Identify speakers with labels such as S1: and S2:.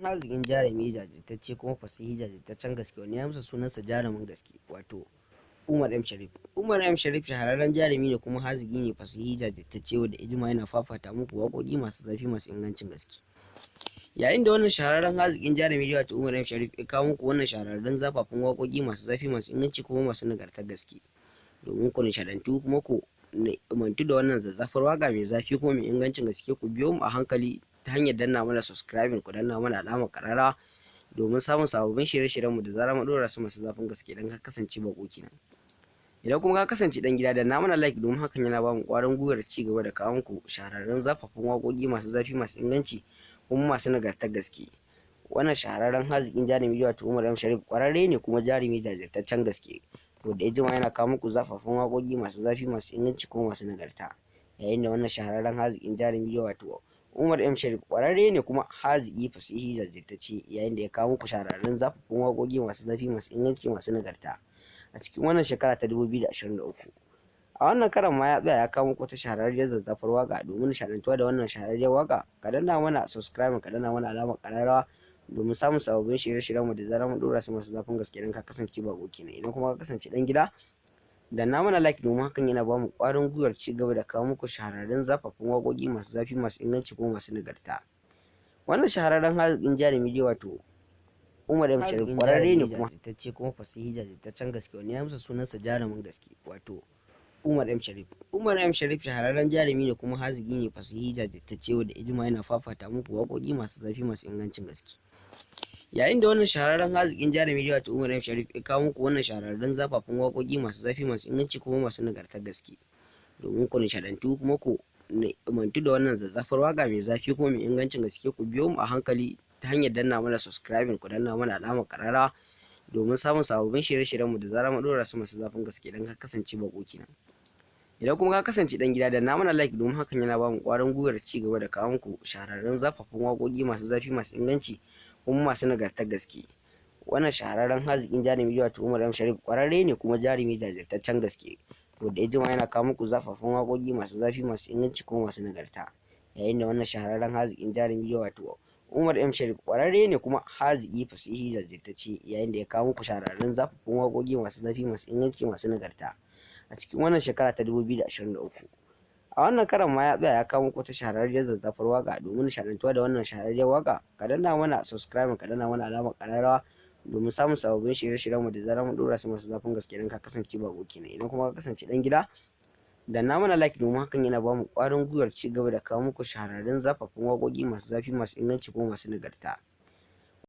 S1: Haziƙin jarumi jajirtacce kuma fasihi jajirtaccen gaske wani ya amsa sunansa jarumin gaske wato Umar M Sharif. Umar M Sharif shahararren jarumi ne kuma haziki ne fasihi jajirtacce wanda ijima yana fafata muku waƙoƙi masu zafi masu ingancin gaske. Yayin da wannan shahararren haziƙin jarumi wato Umar M Sharif ya kawo muku wannan shahararren zafafan waƙoƙi masu zafi masu inganci kuma masu nagartar gaske domin ku nishaɗantu kuma ku mantu da wannan zazzafar waƙa mai zafi kuma mai ingancin gaske. Ku biyo mu a hankali ta hanyar danna mana subscribing, ku danna mana alamar ƙararrawa domin samun sababbin shirye-shiryenmu da zarar mu ɗora su masu zafin gaske don ka kasance baƙo kenan. Idan kuma ka kasance ɗan gida danna mana like domin hakan yana ba mu ƙwarin gwiwar ci gaba da kawo muku shahararrun zafafan waƙoƙi masu zafi masu inganci kuma masu nagartar gaske. Wannan shahararren haziƙin jarumi wato Umar M Sharif ƙwararre ne kuma jarumi jajirtaccen gaske wanda ya jima yana kawo muku zafafan waƙoƙi masu zafi masu inganci kuma masu nagarta. Yayin da wannan shahararren haziƙin jarumi wato Umar M Sharif ƙwararre ne kuma haziki fasihi jajirtacce yayin da ya kawo muku shahararrun zafafan waƙoƙi masu zafi masu inganci masu nagarta a cikin wannan shekara ta 2023. A wannan karan ma ya tsaya ya kawo muku wata shahararriyar zazzafar waƙa domin nishaɗantuwa da wannan shahararriyar waƙa. Ka danna mana subscribe, ka danna mana alamar ƙararrawa domin samun sababbin shirye-shiryenmu da zarar mun ɗora su masu zafin gaske don ka kasance baƙo kenan. Idan kuma ka kasance ɗan gida danna mana like domin hakan yana ba mu ƙwarin gwiwar ci gaba da kawo muku shahararrun zafafan waƙoƙi masu zafi masu inganci kuma masu nagarta. Wannan shahararren haziƙin jarumi wato Umar M Sharif ƙwararre ne kuma jajirtacce kuma fasihi jajirtaccen gaske wani ya amsa sunansa jarumin gaske wato Umar M Sharif. Umar M Sharif shahararren jarumi ne kuma haziki ne fasihi jajirtacce wanda ijima yana fafata muku waƙoƙi masu zafi masu ingancin gaske. Yayin da wannan shahararren haziƙin jarumi wato Umar M Sharif ya kawo muku wannan shahararrun zafafan waƙoƙi masu zafi masu inganci kuma masu nagartar gaske domin ku nishaɗantu kuma ku mantu da wannan zazzafar waƙa mai zafi kuma mai ingancin gaske. Ku biyo mu a hankali ta hanyar danna mana subscribing, ku danna mana alamar ƙararrawa domin samun sababbin shirye-shiryenmu da zarar mu ɗora su masu zafin gaske don ka kasance baƙo kenan. Idan kuma ka kasance ɗan gida danna mana like domin hakan yana ba mu ƙwarin gwiwar ci gaba da kawo muku shahararrun zafafan waƙoƙi masu zafi masu inganci kuma masu nagartar gaske. Wannan shahararren haziƙin jarumi wato Umar M Sharif ƙwararre ne kuma jarumi jajirtaccen gaske wanda ya jima yana kawo muku zafafan waƙoƙi masu zafi masu inganci kuma masu nagarta. Yayin da wannan shahararren haziƙin jarumi wato Umar M Sharif ƙwararre ne kuma haziki fasihi jajirtacce yayin da ya kawo muku shahararrun zafafan waƙoƙi masu zafi masu inganci masu nagarta a cikin wannan shekara ta 2023. A wannan karan ma ya tsaya ya kawo muku wata shahararriyar zazzafar waƙa domin nishaɗantuwa da wannan shahararriyar waƙa. Ka danna mana subscribe, ka danna mana alamar ƙararrawa domin samun sababbin shirye-shiryenmu da zarar mun ɗora su masu zafin gaske don ka kasance baƙo kenan. Idan kuma ka kasance ɗan gida danna mana like domin hakan yana ba mu ƙwarin gwiwar ci gaba da kawo muku shahararrun zafafan waƙoƙi masu zafi masu inganci kuma masu nagarta.